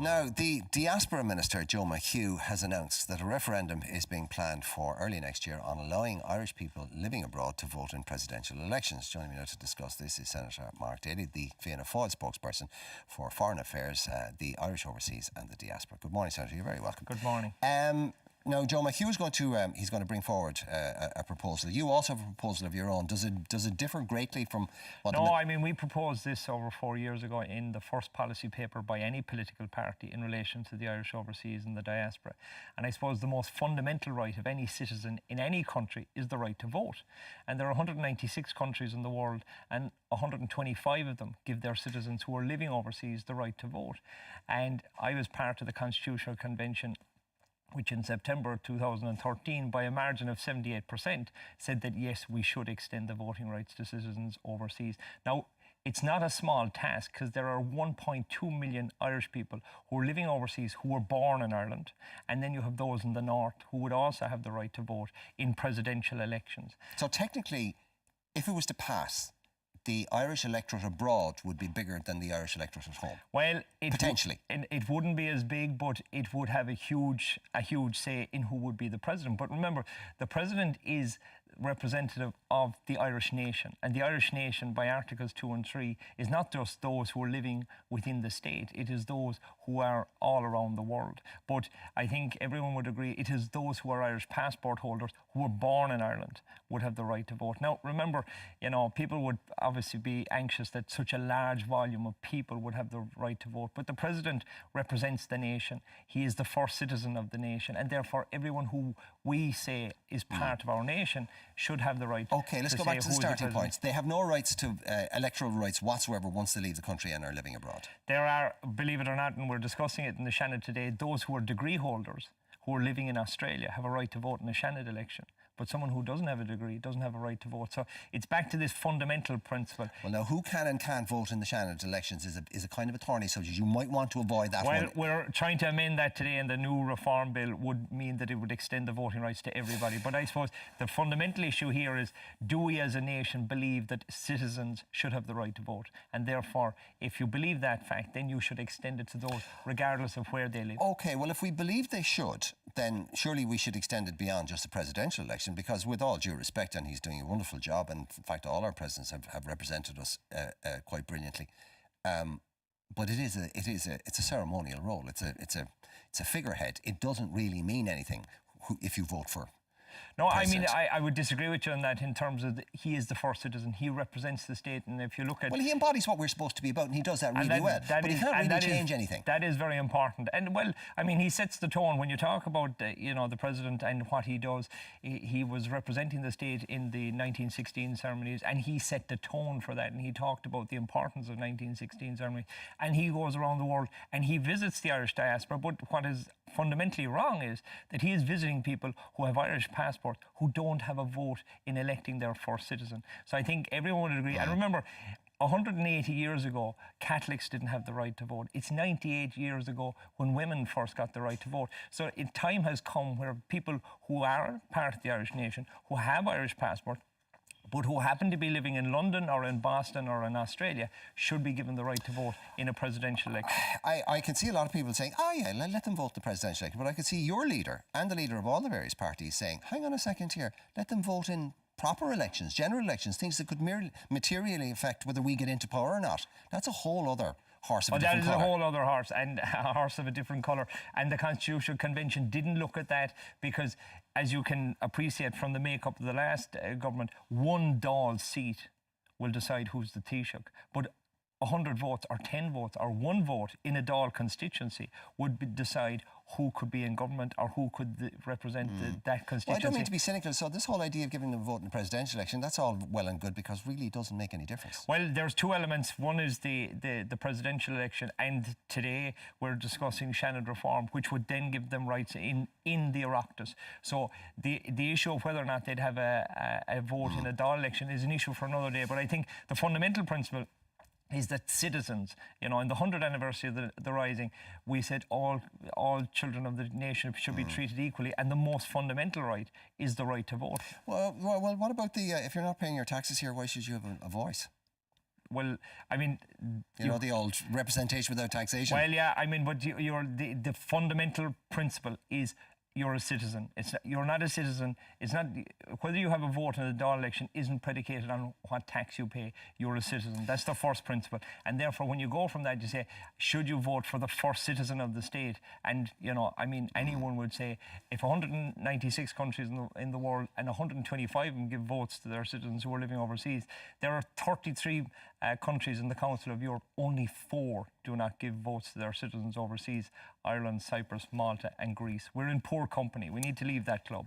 Now, the Diaspora Minister, Joe McHugh, has announced that a referendum is being planned for early next year on allowing Irish people living abroad to vote in presidential elections. Joining me now to discuss this is Senator Mark Daly, the Fianna Fáil spokesperson for Foreign Affairs, the Irish Overseas and the Diaspora. Good morning, Senator. You're very welcome. Good morning. Now, Joe McHugh is going to bring forward a proposal. You also have a proposal of your own. Does it differ greatly from what? No, I mean, we proposed this over 4 years ago in the first policy paper by any political party in relation to the Irish overseas and the diaspora. And I suppose the most fundamental right of any citizen in any country is the right to vote. And there are 196 countries in the world, and 125 of them give their citizens who are living overseas the right to vote. And I was part of the Constitutional Convention, which in September 2013, by a margin of 78%, said that yes, we should extend the voting rights to citizens overseas. Now, it's not a small task, because there are 1.2 million Irish people who are living overseas who were born in Ireland, and then you have those in the north who would also have the right to vote in presidential elections. So technically, if it was to pass, the Irish electorate abroad would be bigger than the Irish electorate at home. Well, potentially, it wouldn't be as big, but it would have a huge say in who would be the president. But remember, the president is representative of the Irish nation, and the Irish nation, by Articles 2 and 3, is not just those who are living within the state, it is those who are all around the world. But I think everyone would agree it is those who are Irish passport holders who were born in Ireland would have the right to vote. Now, remember, you know, people would obviously be anxious that such a large volume of people would have the right to vote, but the president represents the nation. He is the first citizen of the nation, and therefore everyone who we say is part of our nation should have the right. Okay, let's go back to the starting points. They have no rights to electoral rights whatsoever once they leave the country and are living abroad. There are, believe it or not, and we're discussing it in the Shannon today, those who are degree holders who are living in Australia have a right to vote in a Shannon election. But someone who doesn't have a degree doesn't have a right to vote. So it's back to this fundamental principle. Well, now, who can and can't vote in the Shannon elections is a kind of a thorny subject. You might want to avoid that one. Well, we're trying to amend that today, and the new reform bill would mean that it would extend the voting rights to everybody. But I suppose the fundamental issue here is, do we as a nation believe that citizens should have the right to vote? And therefore, if you believe that fact, then you should extend it to those, regardless of where they live. OK, well, if we believe they should, then surely we should extend it beyond just the presidential election, because with all due respect, and he's doing a wonderful job, and in fact all our presidents have represented us quite brilliantly, but it's a ceremonial role. It's a figurehead. It doesn't really mean anything if you vote for. No, I mean, I would disagree with you on that in terms of he is the first citizen. He represents the state, and if you look at... Well, he embodies what we're supposed to be about, and he does that really well. But he can't really change anything. That is very important. And, well, I mean, he sets the tone. When you talk about, you know, the president and what he does, he was representing the state in the 1916 ceremonies, and he set the tone for that, and he talked about the importance of 1916 ceremonies. And he goes around the world, and he visits the Irish diaspora. But what is fundamentally wrong is that he is visiting people who have Irish passports who don't have a vote in electing their first citizen. So I think everyone would agree. And remember, 180 years ago, Catholics didn't have the right to vote. It's 98 years ago when women first got the right to vote. So time has come where people who are part of the Irish nation, who have Irish passports, but who happen to be living in London or in Boston or in Australia, should be given the right to vote in a presidential election. I can see a lot of people saying, oh yeah, let them vote the presidential election, but I can see your leader and the leader of all the various parties saying, hang on a second here, let them vote in proper elections, general elections, things that could materially affect whether we get into power or not. That's a whole other horse of a different colour. That is a whole other horse, and a horse of a different colour. And the Constitutional Convention didn't look at that because, as you can appreciate from the makeup of the last government, one Dáil seat will decide who's the Taoiseach. But 100 votes or 10 votes or one vote in a Dáil constituency would decide who could be in government or who could represent that constituency. Well, I don't mean to be cynical. So this whole idea of giving them a vote in the presidential election, that's all well and good, because really it doesn't make any difference. Well, there's two elements. One is the presidential election, and today we're discussing Shannon reform, which would then give them rights in the Oireachtas. So the issue of whether or not they'd have a vote in a Dáil election is an issue for another day. But I think the fundamental principle is that citizens, you know, in the 100th anniversary of the Rising, we said all children of the nation should be treated equally, and the most fundamental right is the right to vote. Well, what about the if you're not paying your taxes here, why should you have a voice? Well, I mean, You know, the old representation without taxation. well, yeah, I mean, but the fundamental principle is you're a citizen. You're not a citizen. It's not whether you have a vote in the Dáil election isn't predicated on what tax you pay. You're a citizen. That's the first principle. And therefore, when you go from that, you say, should you vote for the first citizen of the state? And I mean, anyone would say if 196 countries in the world and 125 of them give votes to their citizens who are living overseas, there are 33 countries in the Council of Europe. Only 4 do not give votes to their citizens overseas: Ireland, Cyprus, Malta, and Greece. We're in poor company. We need to leave that club.